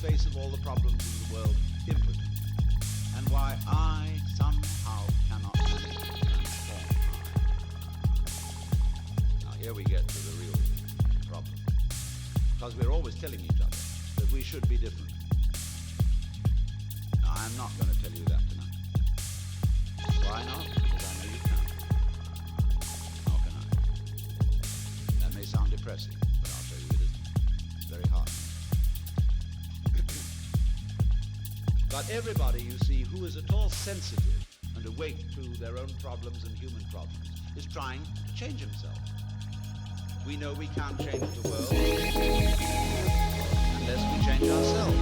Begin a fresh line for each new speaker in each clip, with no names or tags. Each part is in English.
face of all the problems in the world impotent, and why I somehow cannot manage to transform I. Now here we get to the real problem, because we're always telling each other that we should be different. Now I'm not going to tell you that tonight. Why not? Because I know you can't. Nor can I. That may sound depressing, but I'll tell you it isn't. It's very hard. But everybody, you see, who is at all sensitive and awake to their own problems and human problems is trying to change himself. We know we can't change the world unless we change ourselves.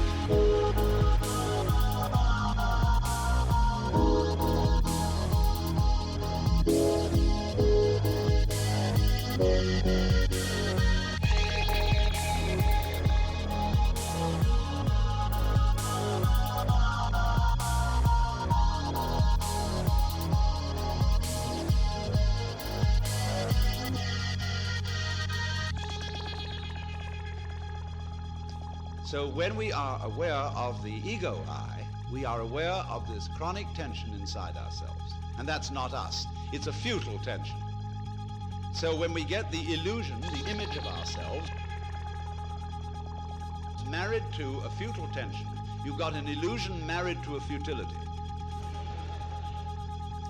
So when we are aware of the ego I, we are aware of this chronic tension inside ourselves. And that's not us. It's a futile tension. So when we get the illusion, the image of ourselves, married to a futile tension, you've got an illusion married to a futility.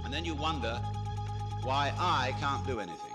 And then you wonder why I can't do anything.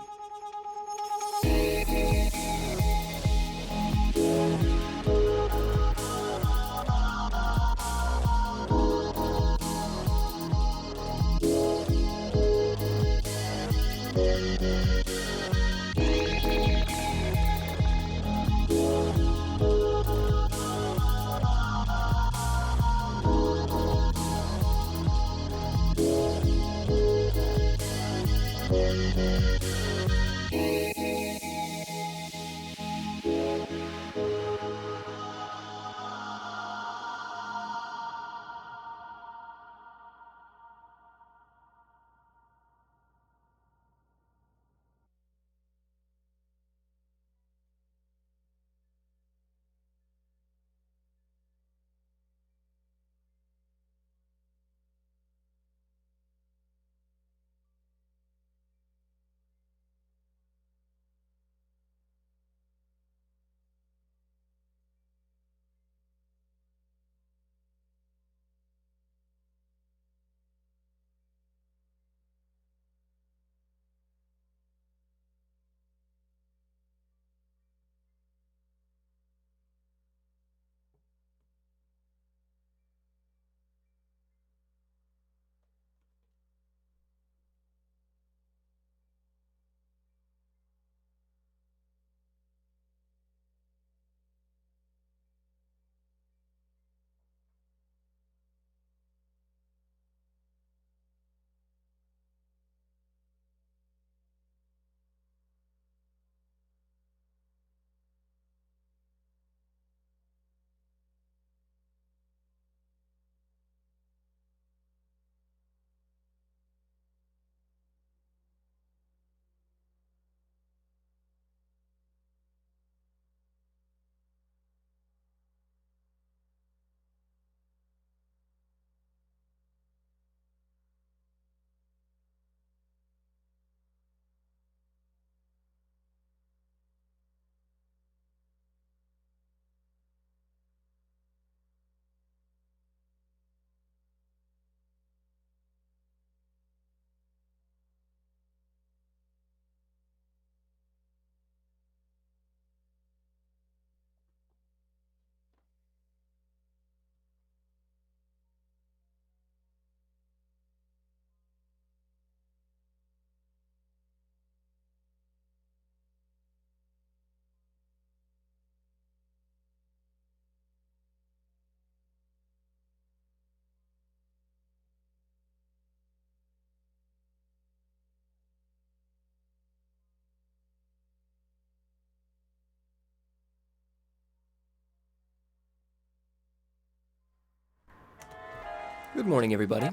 Good morning, everybody.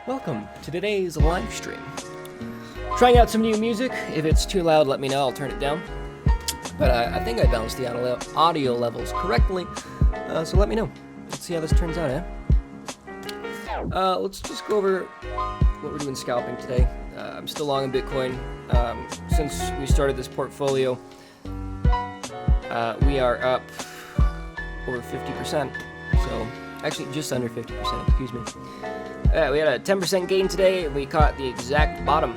Welcome to today's live stream. Trying out some new music. If it's too loud, let me know. I'll turn it down. But I think I balanced the audio levels correctly. So let me know. Let's see how this turns out, eh? Let's just go over what we're doing scalping today. I'm still long in Bitcoin. Since we started this portfolio, we are up over 50%. So, actually just under 50%, excuse me. We had a 10% gain today, and we caught the exact bottom.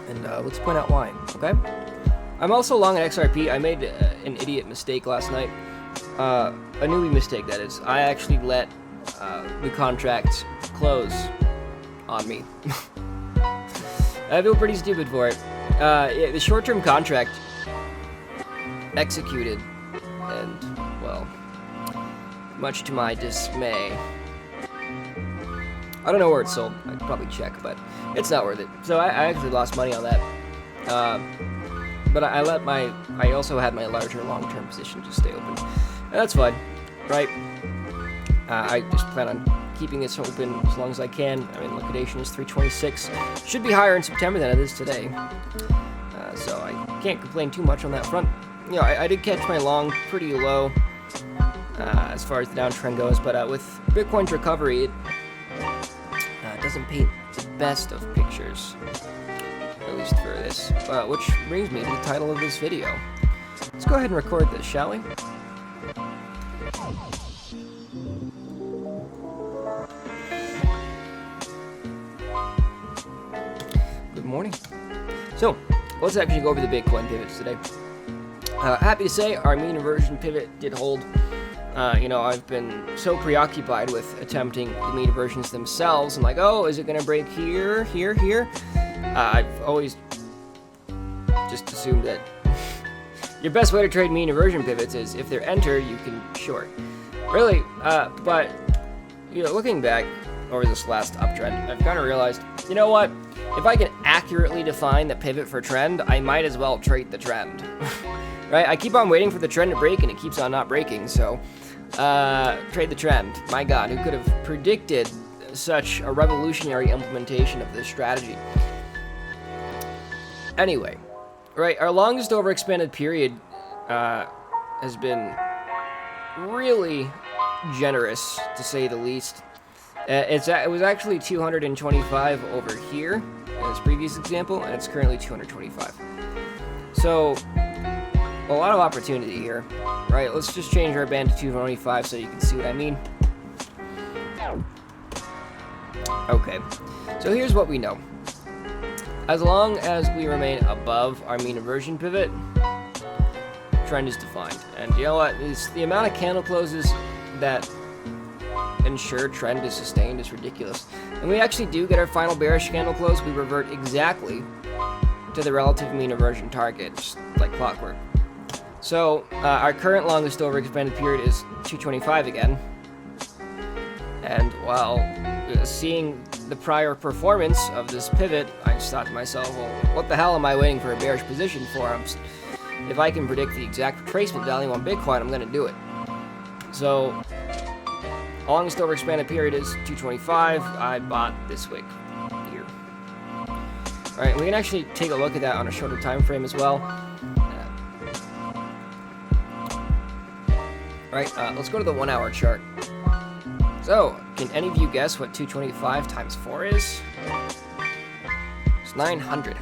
And let's point out why, okay? I'm also long at XRP. I made an idiot mistake last night. A newbie mistake, that is. I actually let the contract close on me. I feel pretty stupid for it. The short-term contract executed, and, well, much to my dismay, I don't know where it's sold. I could probably check, but it's not worth it. So I actually lost money on that. But I also had my larger long-term position just stay open. And that's fine, right? I just plan on keeping this open as long as I can. I mean, liquidation is 326. Should be higher in September than it is today. So I can't complain too much on that front. You know, I did catch my long pretty low as far as the downtrend goes, but with Bitcoin's recovery, it doesn't paint the best of pictures, at least for this. Which brings me to the title of this video. Let's go ahead and record this, shall we? Good morning. So, let's actually go over the Bitcoin pivots today. Happy to say our mean inversion pivot did hold. I've been so preoccupied with attempting the mean inversions themselves. I'm like, oh, is it going to break here, here, here? I've always just assumed that your best way to trade mean inversion pivots is if they're enter, you can short. Really, but, looking back over this last uptrend, I've kind of realized, you know what? If I can accurately define the pivot for trend, I might as well trade the trend. Right? I keep on waiting for the trend to break, and it keeps on not breaking, so trade the trend. My God, who could have predicted such a revolutionary implementation of this strategy? Anyway, right, our longest overexpanded period has been really generous, to say the least. It was actually 225 over here in this previous example, and it's currently 225. So, a lot of opportunity here, right? Let's just change our band to 225 so you can see what I mean. Okay, so here's what we know. As long as we remain above our mean inversion pivot, trend is defined. And you know what? The amount of candle closes that ensure trend is sustained is ridiculous. And we actually do get our final bearish candle close, we revert exactly to the relative mean inversion target, just like clockwork. So our current longest overexpanded period is 225 again. And while seeing the prior performance of this pivot, I just thought to myself, well, what the hell am I waiting for a bearish position for? If I can predict the exact retracement value on Bitcoin, I'm going to do it. So, longest overexpanded period is 225. I bought this wick here. Alright, we can actually take a look at that on a shorter time frame as well. Alright, let's go to the 1 hour chart. So, can any of you guess what 225 times 4 is? It's 900.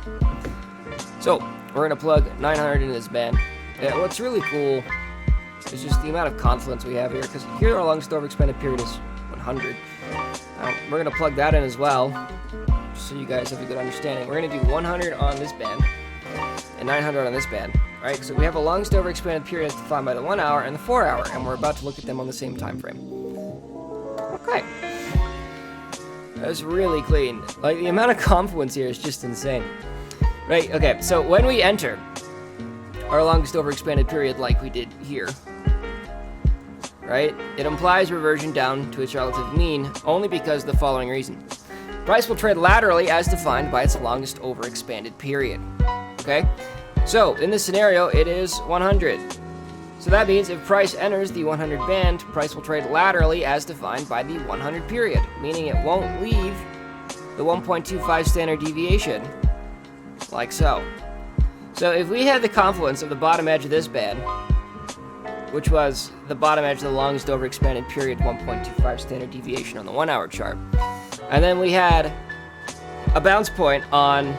So, we're going to plug 900 into this band. What's really cool is just the amount of confluence we have here, because here our longest overexpanded period is 100. We're going to plug that in as well, just so you guys have a good understanding. We're going to do 100 on this band, and 900 on this band. Right, so we have a longest overexpanded period defined by the 1 hour and the 4 hour, and we're about to look at them on the same time frame. Okay. That's really clean. Like, the amount of confluence here is just insane. Right, okay, so when we enter our longest overexpanded period like we did here, right, it implies reversion down to its relative mean only because of the following reason. Price will trade laterally as defined by its longest overexpanded period. Okay? So, in this scenario, it is 100. So that means if price enters the 100 band, price will trade laterally as defined by the 100 period, meaning it won't leave the 1.25 standard deviation, like so. So if we had the confluence of the bottom edge of this band which was the bottom edge of the longest overexpanded period, 1.25 standard deviation on the 1 hour chart. And then we had a bounce point on,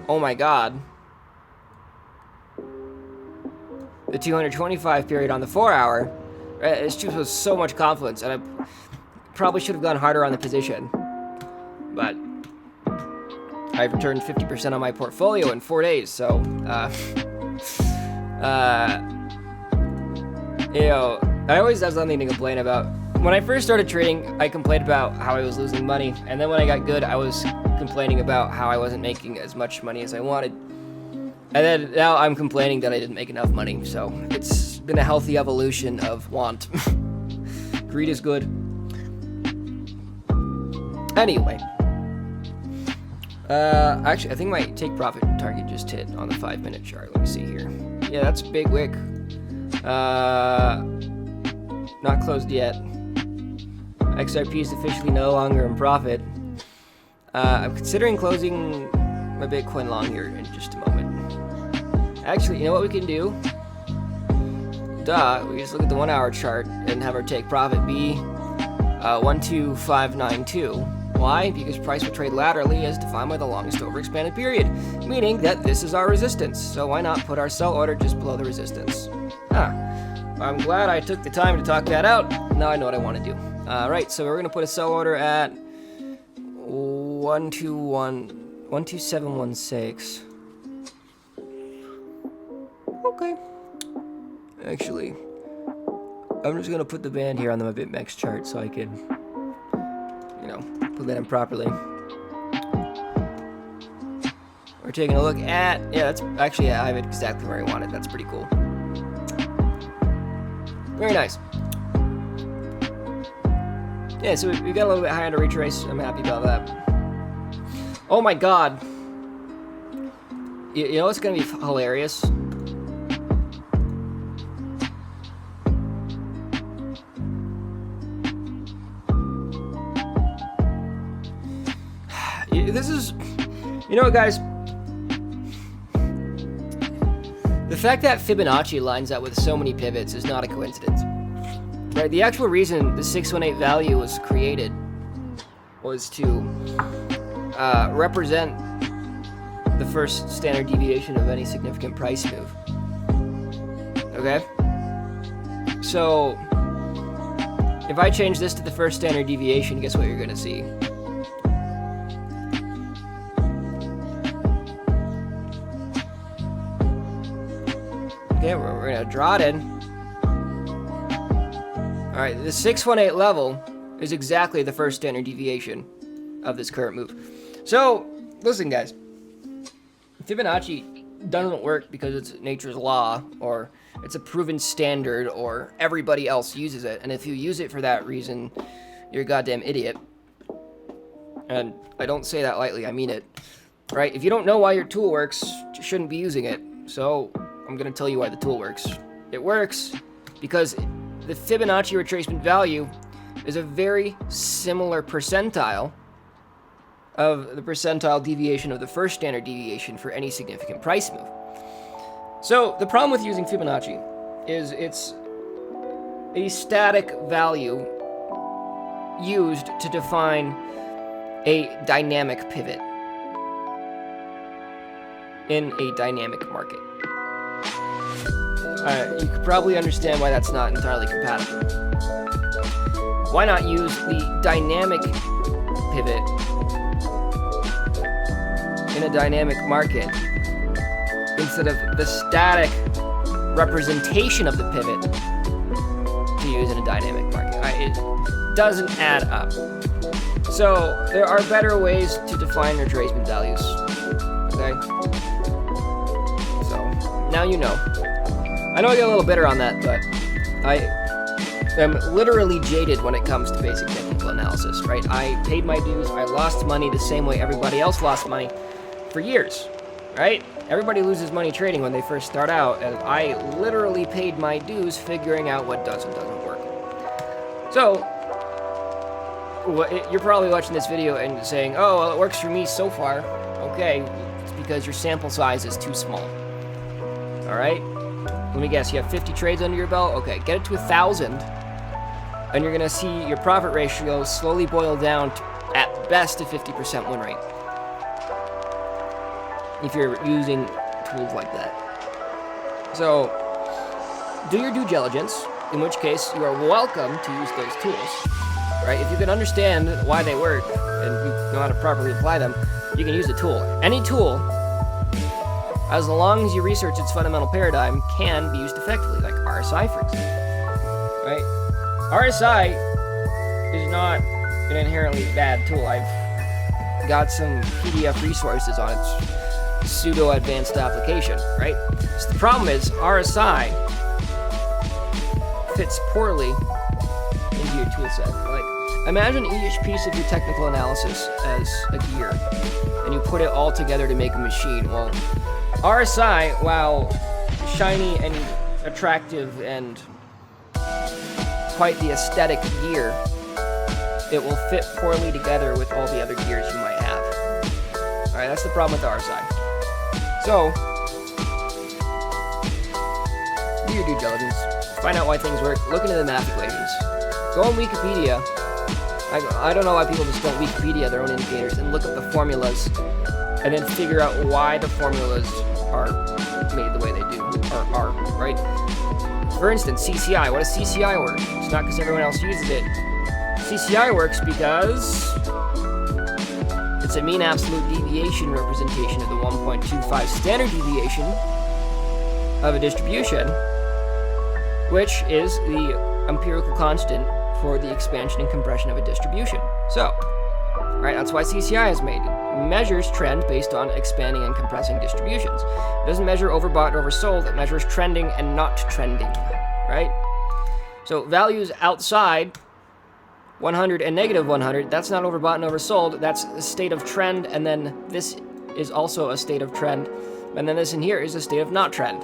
oh my god, the 225 period on the 4 hour. It's just with so much confidence, and I probably should have gone harder on the position. But I've returned 50% on my portfolio in 4 days, so, you know, I always have something to complain about. When I first started trading, I complained about how I was losing money, and then when I got good, I was complaining about how I wasn't making as much money as I wanted. And then now I'm complaining that I didn't make enough money, so it's been a healthy evolution of want. Greed is good. Anyway. Actually, I think my take profit target just hit on the 5-minute chart. Let me see here. Yeah, that's a big wick. Not closed yet. XRP is officially no longer in profit. I'm considering closing my Bitcoin long here in just a moment. Actually, you know what we can do? We just look at the 1 hour chart and have our take profit be 12592. Why? Because price will trade laterally as defined by the longest overexpanded period, meaning that this is our resistance. So why not put our sell order just below the resistance? I'm glad I took the time to talk that out. Now I know what I want to do. Right, so we're going to put a sell order at 12716. Okay. Actually, I'm just going to put the band here on the BitMEX chart so I can, you know, put that in properly. We're taking a look at, yeah, that's actually, I have it exactly where I want it. That's pretty cool. Very nice. Yeah, so we got a little bit high on the retrace. I'm happy about that. Oh my god. You know what's going to be hilarious? This is, you know what, guys? The fact that Fibonacci lines up with so many pivots is not a coincidence. Right? The actual reason the 618 value was created was to represent the first standard deviation of any significant price move. Okay? So, if I change this to the first standard deviation, guess what you're going to see? Okay, we're going to draw it in. Alright, the 618 level is exactly the first standard deviation of this current move. So, listen guys. Fibonacci doesn't work because it's nature's law, or it's a proven standard, or everybody else uses it. And if you use it for that reason, you're a goddamn idiot. And I don't say that lightly, I mean it. Right? If you don't know why your tool works, you shouldn't be using it. So, I'm going to tell you why the tool works. It works because the Fibonacci retracement value is a very similar percentile of the percentile deviation of the first standard deviation for any significant price move. So the problem with using Fibonacci is it's a static value used to define a dynamic pivot in a dynamic market. You could probably understand why that's not entirely compatible. Why not use the dynamic pivot in a dynamic market instead of the static representation of the pivot to use in a dynamic market? It doesn't add up. So there are better ways to define retracement values. Okay? So now you know. I know I get a little bitter on that, but I am literally jaded when it comes to basic technical analysis, right? I paid my dues, I lost money the same way everybody else lost money for years, right? Everybody loses money trading when they first start out, and I literally paid my dues figuring out what does and doesn't work. So, you're probably watching this video and saying, oh, well, it works for me so far. Okay, it's because your sample size is too small. Alright? let me guess, you have 50 trades under your belt? Okay, get it to 1,000, and you're gonna see your profit ratio slowly boil down to, at best, a 50% win rate. If you're using tools like that. So, do your due diligence, in which case you are welcome to use those tools, right? If you can understand why they work and you know how to properly apply them, you can use the tool. Any tool, as long as you research its fundamental paradigm, can be used effectively, like RSI, for example, right? RSI is not an inherently bad tool. I've got some PDF resources on its pseudo-advanced application, right? So the problem is RSI fits poorly into your tool set. Like, imagine each piece of your technical analysis as a gear, and you put it all together to make a machine. Well, RSI, while shiny and attractive and quite the aesthetic gear, it will fit poorly together with all the other gears you might have. Alright, that's the problem with RSI. So, do your due diligence. Find out why things work. Look into the math equations. Go on Wikipedia. I don't know why people just don't Wikipedia their own indicators and look up the formulas and then figure out why the formulas are made the way they do, or are, right? For instance, CCI. What does CCI work? It's not because everyone else uses it. CCI works because it's a mean absolute deviation representation of the 1.25 standard deviation of a distribution, which is the empirical constant for the expansion and compression of a distribution. So, right, that's why CCI is made. It measures trend based on expanding and compressing distributions. It doesn't measure overbought or oversold. It measures trending and not trending, right? So values outside 100 and negative 100, that's not overbought and oversold. That's a state of trend, and then this is also a state of trend, and then this in here is a state of not trend.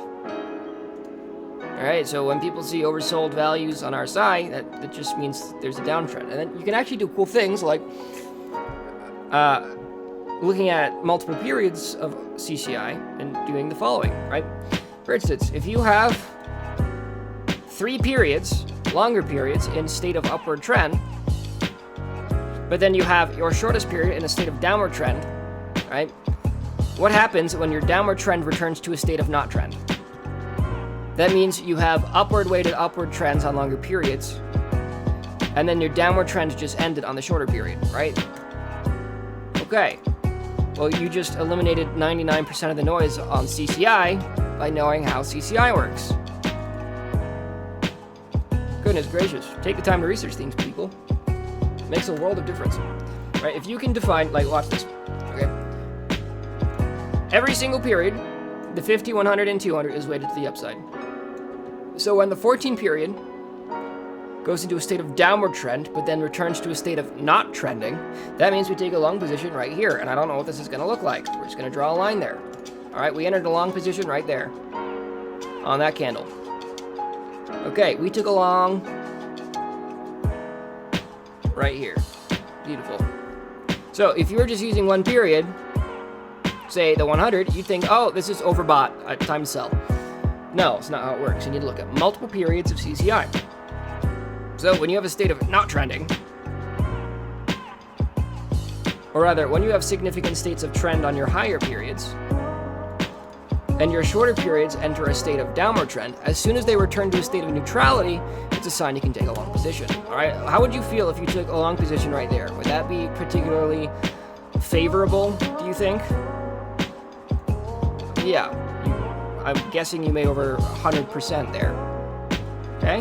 Alright, so when people see oversold values on RSI, that just means there's a downtrend. And then you can actually do cool things like looking at multiple periods of CCI and doing the following, right? For instance, if you have 3 periods, longer periods, in state of upward trend, but then you have your shortest period in a state of downward trend, right? What happens when your downward trend returns to a state of not trend? That means you have upward-weighted upward trends on longer periods, and then your downward trend just ended on the shorter period, right? Okay. Well, you just eliminated 99% of the noise on CCI by knowing how CCI works. Goodness gracious. Take the time to research things, people. It makes a world of difference. Right? If you can define, like, watch this. Okay? Every single period, the 50, 100, and 200 is weighted to the upside. So when the 14 period goes into a state of downward trend, but then returns to a state of not trending, that means we take a long position right here, and I don't know what this is going to look like. We're just going to draw a line there. All right, we entered a long position right there on that candle. Okay, we took a long right here. Beautiful. So if you were just using one period, say the 100, you'd think, oh, this is overbought, time to sell. No, it's not how it works. You need to look at multiple periods of CCI. So when you have a state of not trending, or rather, when you have significant states of trend on your higher periods, and your shorter periods enter a state of downward trend, as soon as they return to a state of neutrality, it's a sign you can take a long position. All right, how would you feel if you took a long position right there? Would that be particularly favorable, do you think? Yeah, I'm guessing you made over 100% there. Okay?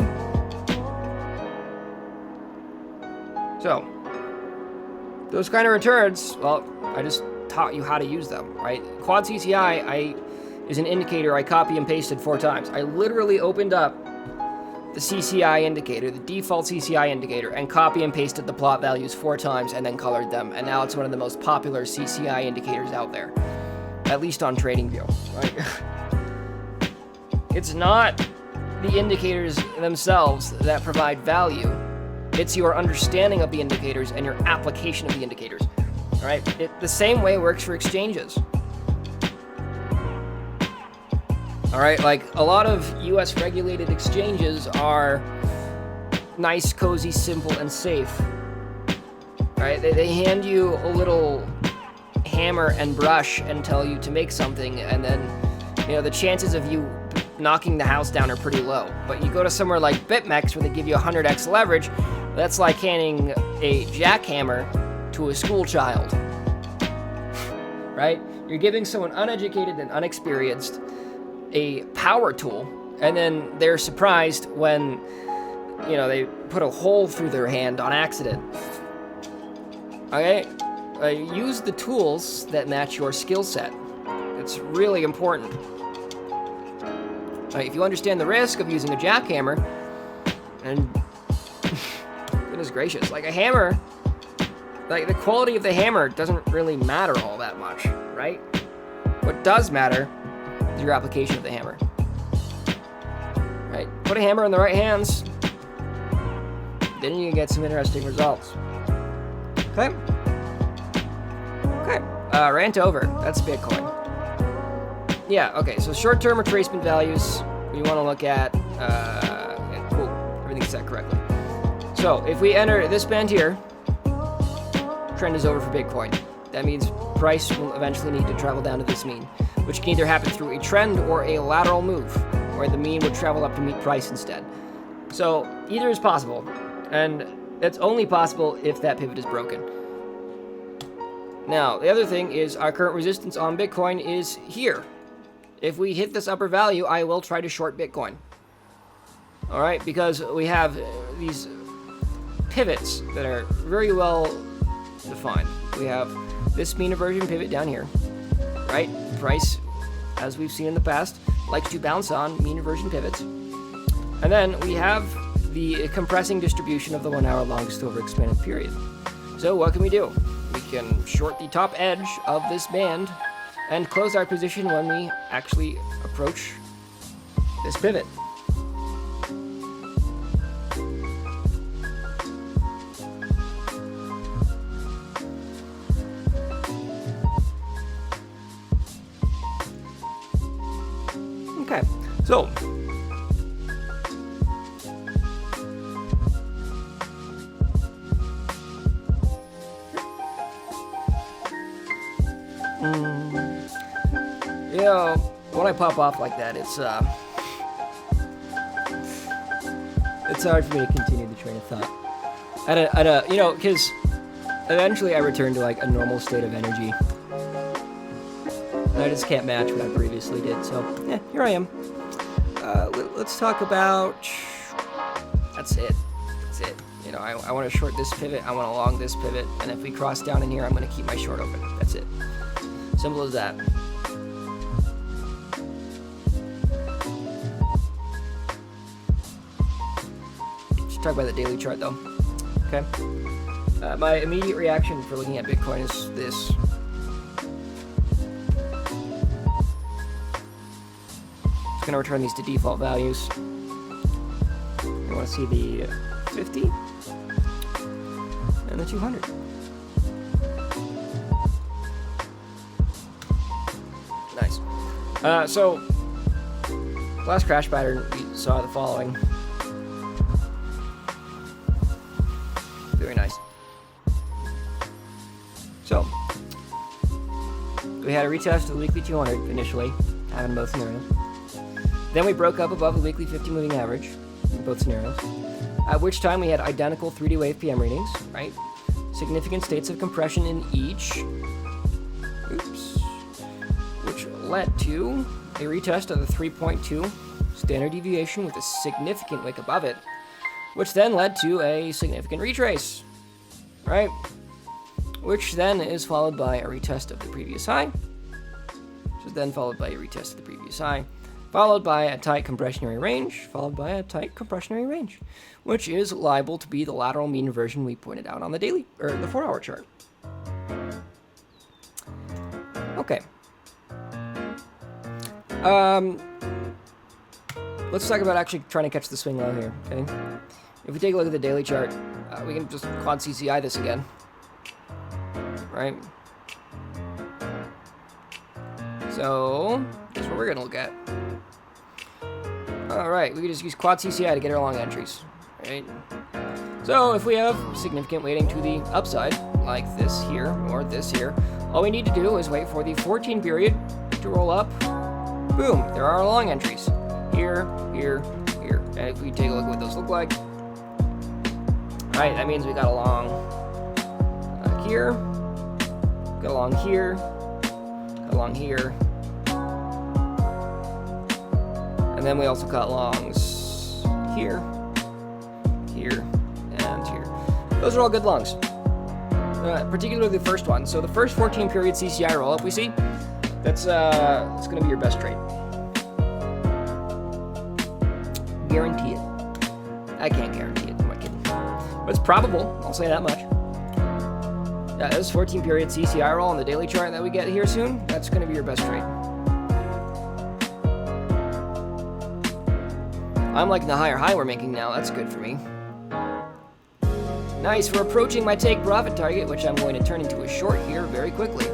So, those kind of returns, well, I just taught you how to use them, right? Quad CCI is an indicator I copy and pasted 4 times. I literally opened up the CCI indicator, the default CCI indicator, and copy and pasted the plot values 4 times and then colored them. And now it's one of the most popular CCI indicators out there, at least on TradingView, right? It's not the indicators themselves that provide value. It's your understanding of the indicators and your application of the indicators. All right? The same way works for exchanges. All right, like a lot of US regulated exchanges are nice, cozy, simple, and safe. All right, they hand you a little hammer and brush and tell you to make something, and then, you know, the chances of you knocking the house down are pretty low. But you go to somewhere like BitMEX where they give you 100x leverage, that's like handing a jackhammer to a school child. Right? You're giving someone uneducated and unexperienced a power tool, and then they're surprised when, you know, they put a hole through their hand on accident. Okay? Use the tools that match your skill set. It's really important. If you understand the risk of using a jackhammer, and goodness gracious, like a hammer, like the quality of the hammer doesn't really matter all that much, right? What does matter is your application of the hammer. Right? Put a hammer in the right hands, then you can get some interesting results. Okay? Okay. Rant over. That's Bitcoin. Yeah, okay, so short-term retracement values, we want to look at, yeah, cool, everything's set correctly. So, if we enter this band here, trend is over for Bitcoin. That means price will eventually need to travel down to this mean, which can either happen through a trend or a lateral move, where the mean would travel up to meet price instead. So, either is possible, and it's only possible if that pivot is broken. Now, the other thing is our current resistance on Bitcoin is here. If we hit this upper value, I will try to short Bitcoin. All right, because we have these pivots that are very well defined. We have this mean reversion pivot down here, right? Price, as we've seen in the past, likes to bounce on mean reversion pivots. And then we have the compressing distribution of the 1 hour longest over expanded period. So what can we do? We can short the top edge of this band and close our position when we actually approach this pivot. Okay, so you know, when I pop off like that, it's hard for me to continue the train of thought. You know, because eventually I return to like a normal state of energy. And I just can't match what I previously did. So, yeah, here I am. Let's talk about. That's it. That's it. You know, I want to short this pivot. I want to long this pivot. And if we cross down in here, I'm going to keep my short open. That's it. Simple as that. Talk about the daily chart though. Okay. My immediate reaction for looking at Bitcoin is this. It's going to return these to default values. You want to see the 50 and the 200. Nice. So last crash pattern we saw the following. Very nice. So, we had a retest of the weekly 200 initially, having both scenarios. Then we broke up above the weekly 50 moving average in both scenarios, at which time we had identical 3D wave PM readings, right? Significant states of compression in each. Oops. Which led to a retest of the 3.2 standard deviation with a significant wick above it, which then led to a significant retrace, right? Which then is followed by a retest of the previous high, which is then followed by a retest of the previous high, followed by a tight compressionary range, followed by a tight compressionary range, which is liable to be the lateral mean reversion we pointed out on the daily, or the 4 hour chart. Okay. Let's talk about actually trying to catch the swing low here, okay? If we take a look at the daily chart, we can just quad CCI this again, right? So, guess what we're gonna look at? Alright, we can just use quad CCI to get our long entries. Right? So if we have significant weighting to the upside, like this here or this here, all we need to do is wait for the 14 period to roll up. Boom, there are our long entries. Here, here, here. And if we take a look at what those look like, alright, that means we got a long here, got along here, got along here, and then we also got longs here, here, and here. Those are all good longs, particularly the first one. So the first 14 period CCI roll up we see, that's going to be your best trade. Guarantee it. I can't guarantee it. I'm not kidding, but it's probable. I'll say that much. Yeah, this 14 period CCI roll on the daily chart that we get here soon, that's going to be your best trade. I'm liking the higher high we're making now. That's good for me. Nice, we're approaching my take profit target, which I'm going to turn into a short here very quickly.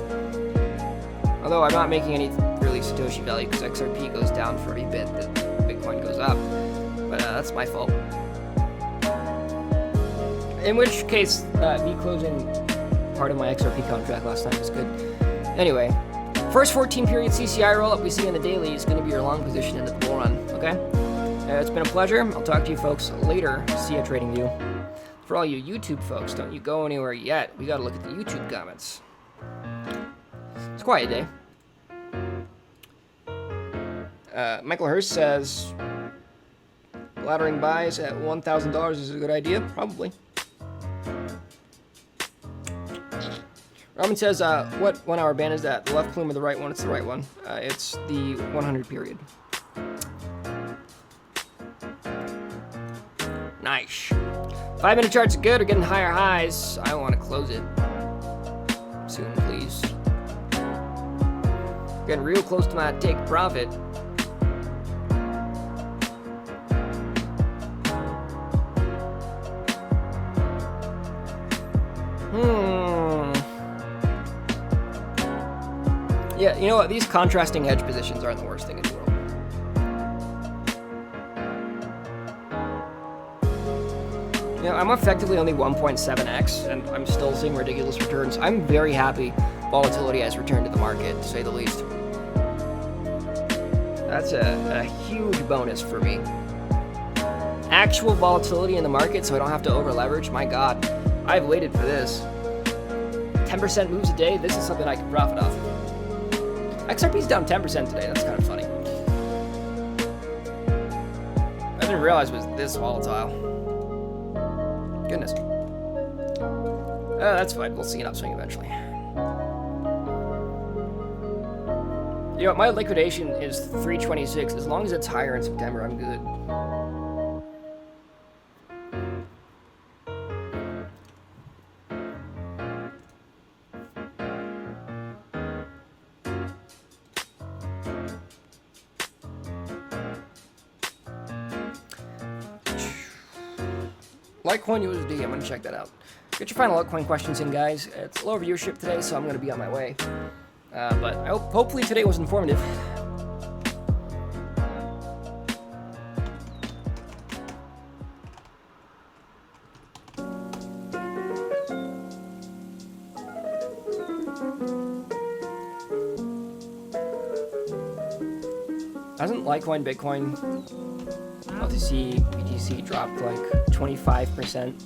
Although I'm not making any really Satoshi value because XRP goes down for every bit that Bitcoin goes up. But that's my fault. In which case, me closing part of my XRP contract last time was good. Anyway, first 14 period CCI roll up we see in the daily is going to be your long position into the bull run, okay? It's been a pleasure. I'll talk to you folks later. See ya, TradingView. For all you YouTube folks, don't you go anywhere yet. We got to look at the YouTube comments. It's a quiet day. Michael Hurst says, laddering buys at $1,000 is a good idea. Probably. Robin says, what 1 hour band is that? The left plume or the right one? It's the right one. It's the 100 period. Nice. 5 minute charts are good. We're getting higher highs. I want to close it soon, please. Getting real close to my take profit. Yeah, you know what? These contrasting edge positions aren't the worst thing in the world. You know, I'm effectively only 1.7x, and I'm still seeing ridiculous returns. I'm very happy volatility has returned to the market, to say the least. That's a huge bonus for me. Actual volatility in the market so I don't have to over-leverage. My God, I've waited for this. 10% moves a day, this is something I can profit off. XRP's down 10% today, that's kind of funny. I didn't realize it was this volatile. Goodness. That's fine, we'll see an upswing eventually. You know, my liquidation is 326. As long as it's higher in September, I'm good. Litecoin USD, I'm going to check that out. Get your final altcoin questions in, guys. It's low viewership today, so I'm going to be on my way. But I hopefully today was informative. Hasn't Litecoin, Bitcoin, LTC, BTC dropped like 25%?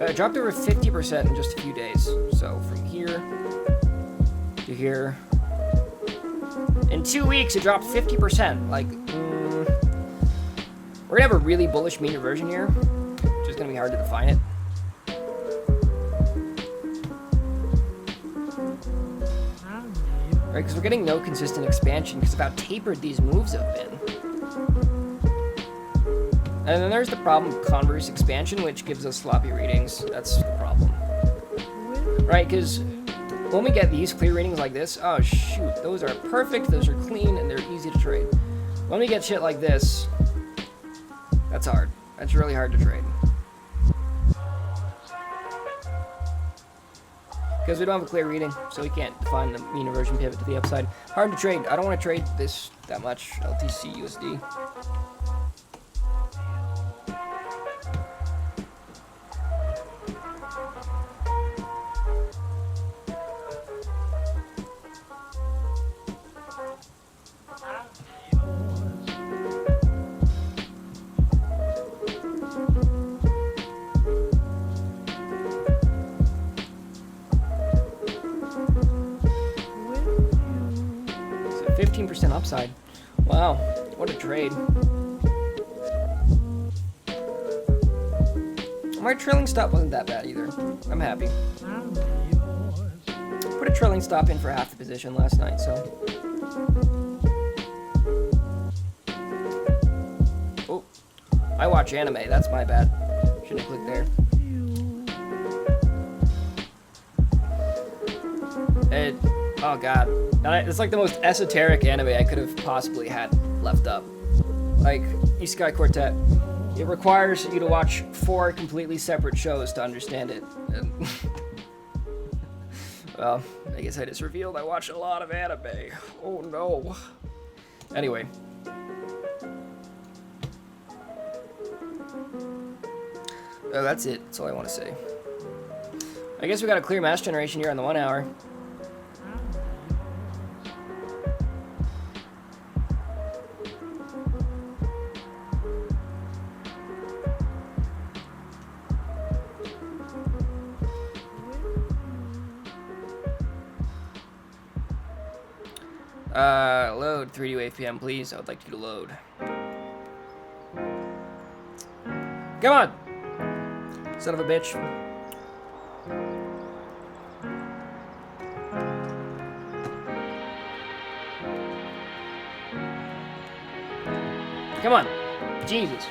It dropped over 50% in just a few days. So from here to here, in 2 weeks it dropped 50%. Like, we're gonna have a really bullish mean reversion here. It's just gonna be hard to define it. Right, because we're getting no consistent expansion because of how tapered these moves have been. And then there's the problem of converse expansion, which gives us sloppy readings. That's the problem. Right, because when we get these clear readings like this, oh shoot, those are perfect, those are clean, and they're easy to trade. When we get shit like this, that's hard. That's really hard to trade. because we don't have a clear reading, so we can't define the mean reversion pivot to the upside. Hard to trade. I don't want to trade this that much. LTC USD. So 15% upside. Wow, what a trade. My trailing stop wasn't that bad either. I'm happy. Put a trailing stop in for half the position last night, so. Oh, I watch anime. That's my bad. Shouldn't have clicked there. Oh god. It's like the most esoteric anime I could have possibly had left up. Like, Isekai Quartet. It requires you to watch 4 completely separate shows to understand it. And well, I guess I just revealed I watch a lot of anime. Oh no. Anyway. Oh, that's it. That's all I want to say. I guess we got a clear mass generation here on the 1 hour. Load 3D Wave PM, please. I would like you to load. Come on! Son of a bitch. Come on. Jesus.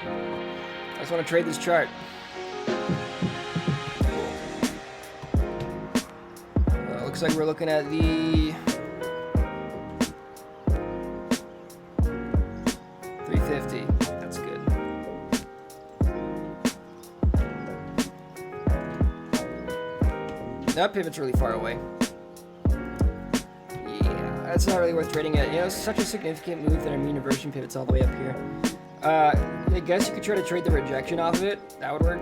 I just want to trade this chart. Looks like we're looking at the 350. That's good. That pivot's really far away. Yeah, that's not really worth trading it. You know, it's such a significant move that our mean reversion pivot's all the way up here. I guess you could try to trade the rejection off of it. That would work.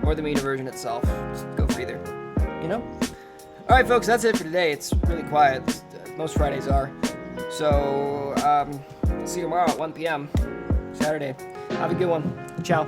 Or the mean reversion itself. Just go for either. You know? Alright, folks, that's it for today. It's really quiet. Most Fridays are. So, see you tomorrow at 1 p.m. Saturday. Have a good one. Ciao.